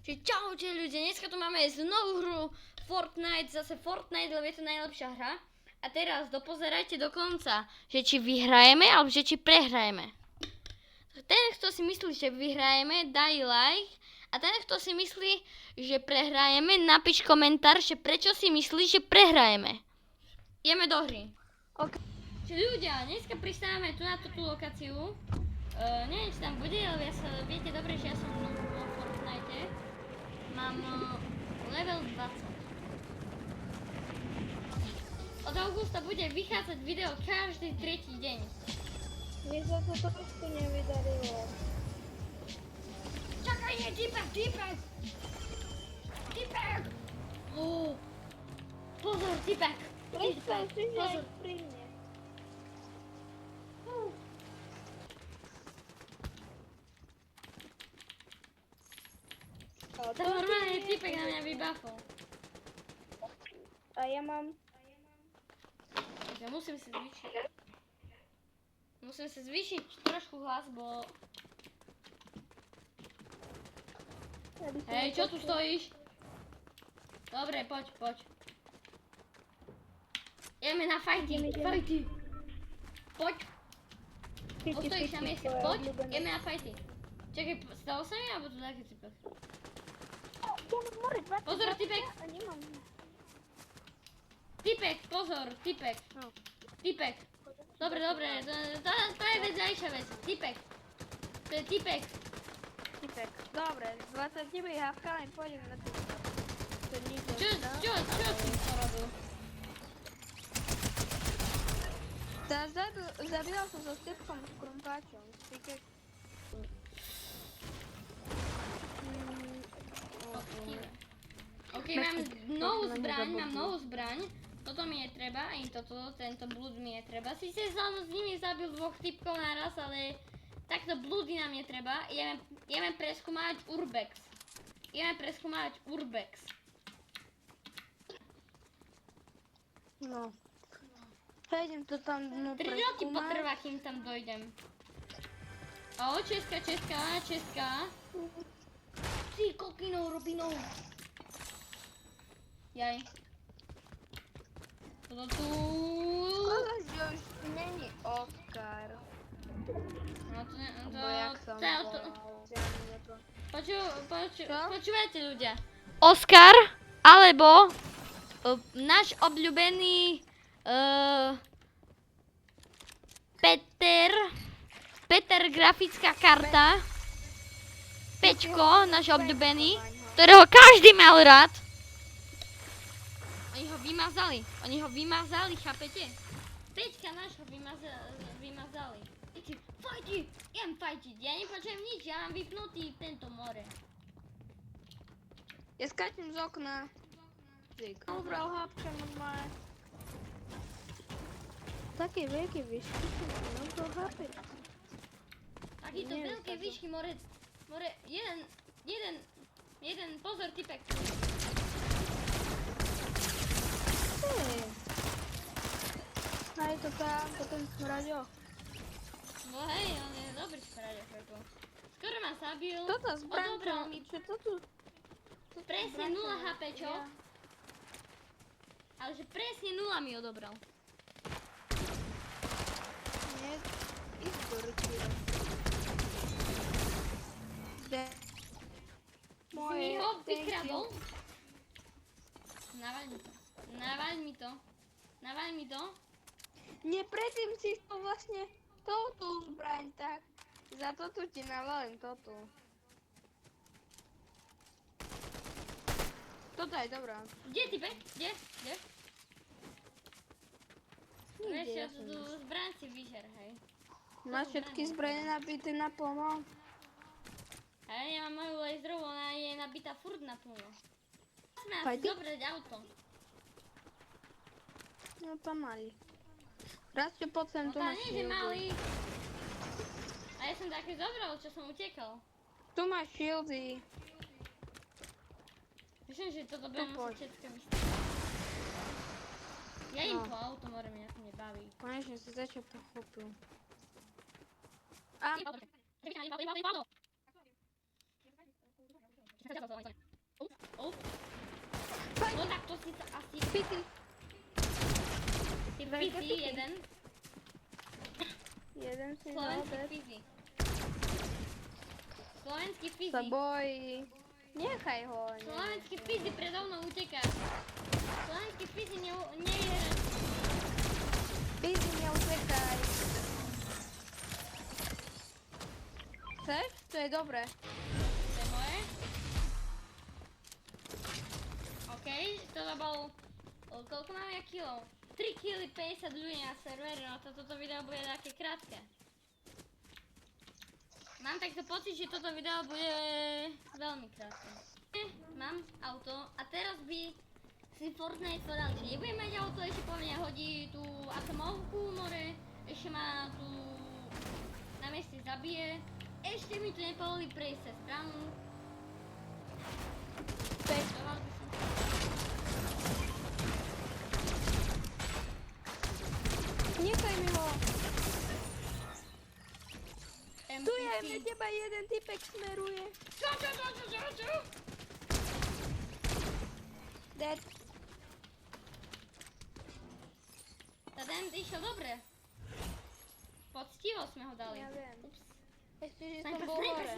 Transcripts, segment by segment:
Čiže čaute ľudia, dneska tu máme znovu hru Fortnite, zase Fortnite, lebo je to najlepšia hra. A teraz dopozerajte do konca, že či vyhrajeme, alebo že či prehrajeme. Ten, kto si myslí, že vyhrajeme, daj like. A ten, kto si myslí, že prehrajeme, napíš komentár, že prečo si myslíš, že prehrajeme. Ideme do hry. OK. Čiže ľudia, dneska pristávame tu na tú lokáciu. Neviem, či tam bude, ale viete dobre, že ja som vo Fortnite. Mám level 20. Od augusta bude vychádzať video každý tretí deň. Mne sa to trošku nevydarilo. Čakaj, nie, typek! Pozor, typek! Predstav si, že aj Pozor. pri mne. To normálne typek na mňa vybafol. A ja mám... Ja musím si zvýšiť trošku hlas, bo... Hej, čo tu stojíš? Dobre, poď. Ideme na fighty. Poď, postojíš na mieste, poď, ideme na fighty. Čakaj, stalo sa mi, alebo tu také typek? Pozor, typek! A nemám. Typek, pozor, typek. No. Typek. Dobre, to je vedľajšia vec. Typek. To je typek. Typek. Dobre, s 20 hávkami pôjdem na to. Čo si to robil? Zabíjal som so typkom s krumpáčom. OK, mám novú zbraň. Toto mi je treba, ani tento blúd mi je treba. Sice som s nimi zabil dvoch typkov naraz, ale takto blúdy nám je treba. Ideme preskúmať Urbex. No. Idem to tam 3 roky potrvá, kým tam dojdem. O, Česka. Ty kokinou, robinou. Jaj. Toto tu... Koľko, že už není Oskar. No to ne... Počúvajte ľudia. Oskar, alebo náš obľúbený Peter grafická karta. Pečko, náš obľúbený, ktorého každý mal rád. Oni ho vymazali, chápete? Peťka nášho vymazali. Idem fajtiť, ja nepočujem nič, ja mám vypnutý tento more. Ja skáčem z okna. Ubral hápka normálne. Také veľké výšky, no to hápek. Takýto veľké výšky more, jeden, pozor, typek. A je to tam, potom smraďo. No hej, on je dobrý smraďo. Skoro ma zabil, Toto zbraň, odobral mi čo to tu? presne 0 HP, čo? Ale že presne 0 mi odobral. Nie, ísť do ručíra. Si mi ho vykradol? Navaľ mi to. Nie, predtým si to vlastne touto zbraň, tak za toto ti navalím toto. Toto je dobrá. Kde typek? Kde? Vieš, ja tu zbraň si vyžer, hej. Máš všetky zbrane nabité naplno? Hej, ja mám moju laserovú, ona je nabitá furt naplno. Musíme asi Pajdi? zobrať auto. No to mali. Raz čo poď sem, No tu tá máš nie, že shieldy. mali. A ja som také zobral, čo som utekal. Tu máš shieldy. Myslím, že toto budem poď. musieť všetko vystaviť. Ja im No. to auto more mňa to nebaví. Konečne si začal pochopil. No tak to si sa asi... Pity. Ty Veľké pizzy pity. jeden. Jeden si Slovenský zober. pizzy. Slovenský Sa pizzy. bojí. Nechaj ho. Slovenský pizzy predo mnou uteká. Slovenský pizzy nie je... Pizzy, neutekaj. Chceš? To je dobré. To je moje. OK, toto bol... Koľko máme kilo? 3 kg 50 ľudí na serveri, no toto video bude také krátke. Mám takto pocit, že toto video bude veľmi krátke. Mám auto a teraz by si Fortnite povedal, že nebudem mať auto, ešte po mňa hodí tú atomovku more, ešte ma tu na mieste zabije, ešte mi tu nepovolí prejsť cez bránu. Doval by som. Nechaj mi ho. Tu je MPC. na teba jeden typek smeruje. Čo? Dead. Ten išiel dobre. Poctivo sme ho dali. Ja viem. Ups. Ešte, že som Snajpa, bol hore.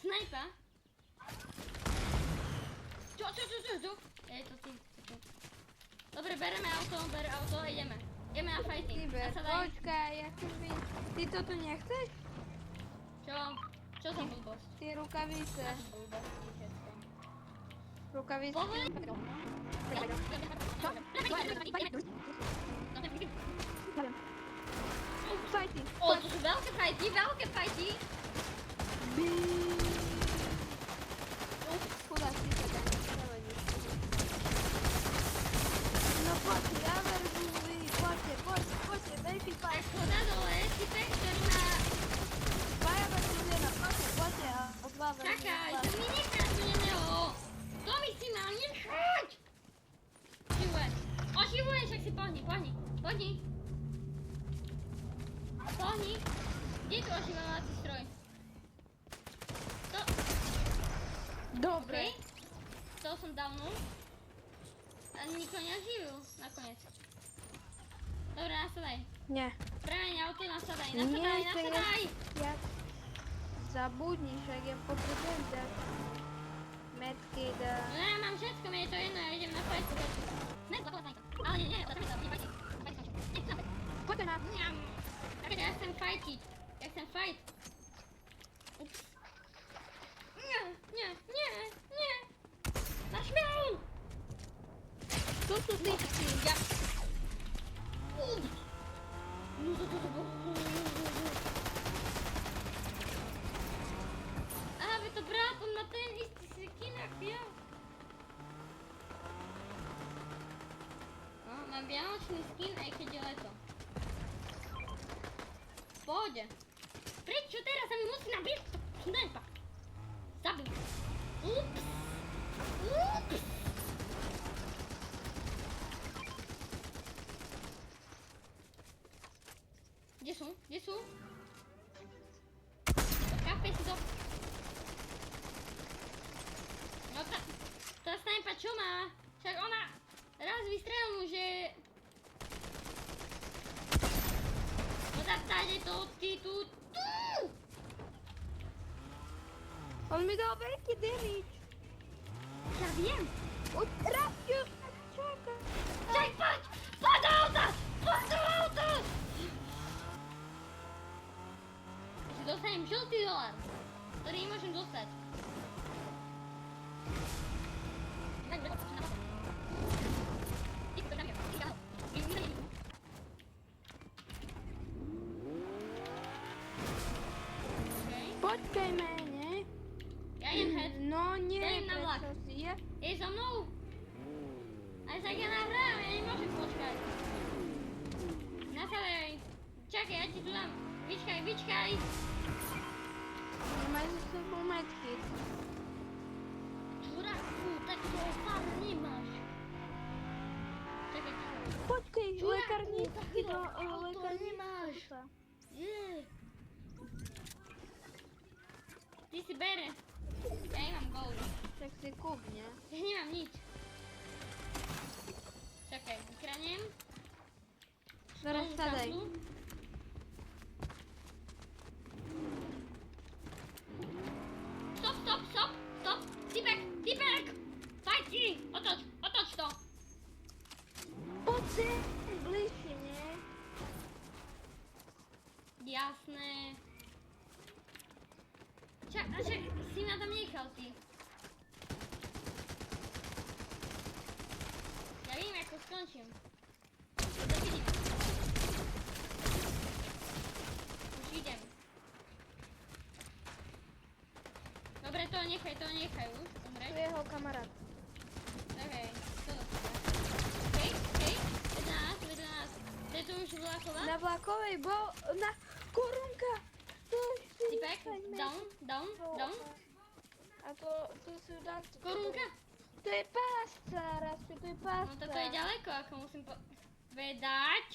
Snajpa. Čo? Je to ty. Dobre, bereme auto, ideme. Ideme na fighting. Tyber, Nasadaj. počkaj, akoby... Ty toto nechceš? Čo? Čo za blbosť? Tie rukavice. Blbosti všetko. Rukavice. Povoli. Fighty. O, to sú veľké fighty. Chudák si sa tam nevadí. No poďte, ja verzu vy, poďte, veľký Tak fight. ho na dole, typek, ktorý má... Dvaja verzu jedna, poďte a o dva verzu Čakaj, dva. to mi necháš neho. To mi si mal nechať. Oživuješ, ak si pohni. Kde je tu oživovací stroj? To... Dobre. OK. To som downul. A nikoho neoživil nakoniec. Dobre, nasadaj. Nie. Premeň auto, nasadaj. Ja... Zabudni, že ja potrebujem dať metky da... No ja mám všetko, mne je to jedno, ja idem na fight. Ne, zapala snajka. Ale nie, to tam je to, fight. Poďte na... Ja chcem fightiť. Ja chcem fight. Ups. Nie. Máš miau! Tu sú typci. Ja. Ups. No to bolo. Aha, vy to bratom na ten istý skin ako ja. No, mám vianočný skin, aj keď je leto. V pohode. Prečo teraz sa mi musí nabiť? Snajpa. Zabil. Ups. Kde sú? Kafe si to... No tá snajpa čo má? Však ona raz vystrelnú, že... No tak tady to, ty tu... On mi dal veľký damage. Ja viem. Rafiu, čakaj. Čaj, poď! Poď do auta! Ešte dostanem žltý dolár, ktorý nemôžem dostať. Počkajme, nie? Ja idem head. No nie, Idem na vlak. prečo si je? Je so mnou. Ale však ja nahrám, ja nemôžem počkať. Nasadaj. Čakaj, ja ti tu dám. Vyčkaj. Nemaj za sebou metky. Čuraku, tak to fakt nemáš. Čakaj. Počkaj, Čuraku, lekárničky do... to nemáš. Je. Ty si bere. huk, nie? Ja nemám nič. Čakaj, vykraniem. Teraz sadaj. Stop, stop, stop, stop. Typek, typek! Fajci! Otoč to. Poď sem, bližšie, nie? Jasné. Čak, si ma tam nechal ty. Ja viem, ako skončím. Dovidíme. Už idem. Dobre, to nechaj už. Dobre. Tu je jeho kamarát. Okej, to dostane. Hej, vedľa nás. To je tu už vláková. Na vlakovej bol, na korunka. Typek, down. A to sú dá. Korunka. To je pásca, Rastu, to je pásca. No tak to je ďaleko, ako musím povedať.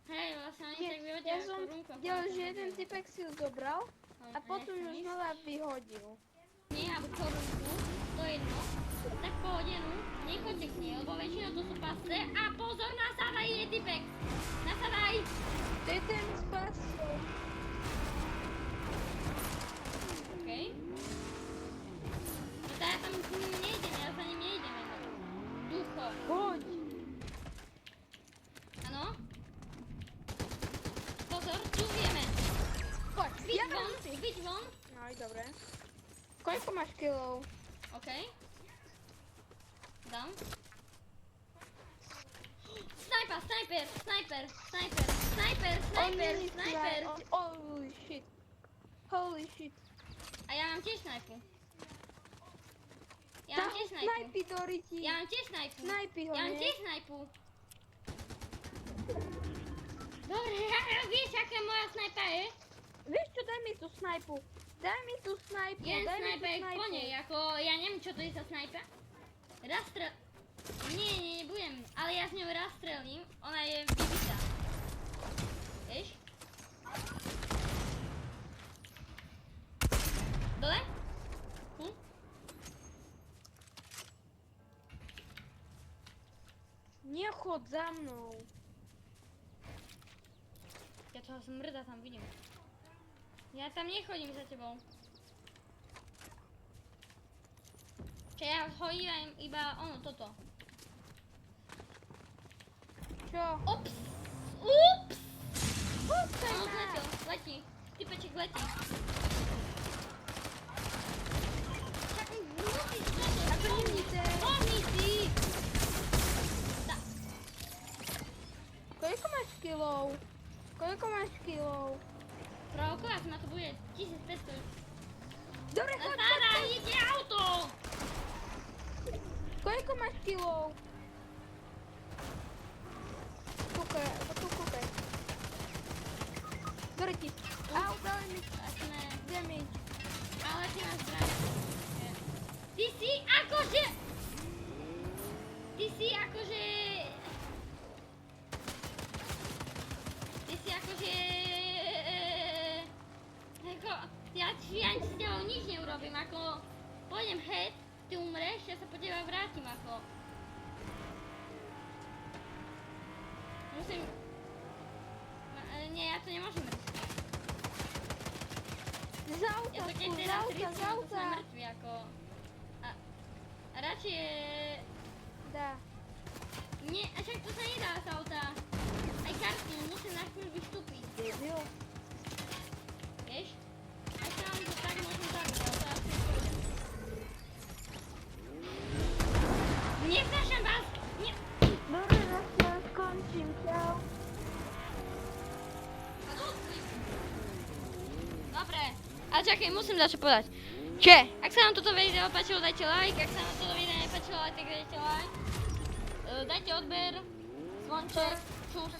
Hej, vlastne oni tak vyhodia Ja som korunku. videl, že jeden typek si ju zobral a potom ju znova vyhodil. Nie, alebo korunku, to je jedno. Tak pohodenú, nechoďte k nej, lebo väčšinou to sú pasce. A pozor, nasadaj, je typek. Nasadaj. To je ten s páscou. Okej. No ja tam s ním nejdem, ja za ním nejdem. Ducho. Poď. Áno. Pozor, tu vieme. Poď. Byť von. No aj dobre. Koľko máš kilov? Okej. Dám. Sniper. Holy shit. A ja mám tiež snajpu. Snajpi do ryti. Ja mám tiež snajpu. Snajpi ho, Ja mám nie? tiež snajpu. Dobre, vieš, aká moja snajpa je? Vieš čo, daj mi tú snajpu. Daj mi tú snajpu. Jeden Daj mi tú snajpa je snajpu. po nej, ako, ja neviem, čo to je za snajpa. Rastrel... Nie, nebudem, ale ja s ňou rastrelím, ona je vybitá. Vieš? Dole? Nechod za mnou. Ja toho smrda tam vidím. Ja tam nechodím za tebou. Čiže ja ho iba ono, toto. Čo? Ups! Pušťaj Ono ma. zletel, letí. Typeček letí. Čakaj, musíš letieť. Ako nemíte? Pohni si! Koľko máš kilov? Koľko máš kilov? Provokovať ma to bude 1500. Dobre, choď, Nasáda, ide auto! Koľko máš kilov? Kúkaj. Dobre ti. Au, daj mi damage. Ale ty máš zbraň. Ty si akože... Ja ani s tebou nič neurobím, ako... Pôjdem head, ty umreš, ja sa po teba vrátim, ako... Musím... Nie, ja to nemôžem risknúť. Z auta, Ja to keď z teraz auta, z risknem, to auta. sme mŕtvi, ako... A radšej je... Dá. Nie, a však to sa nedá z auta. Aj kartu, musím na chvíľu vystúpiť. Debil. Vieš? Ak sa vám to tak môžem zabiť, ale to asi nepôjdem. Neznášam vás! Nie! Dobre, ja skončím, čau. Dobre, a čakaj, musím dať čo povedať. Čiže, ak sa vám toto video páčilo, dajte like, ak sa vám toto video nepáčilo, tak dajte like. Dajte odber, zvonček, čus.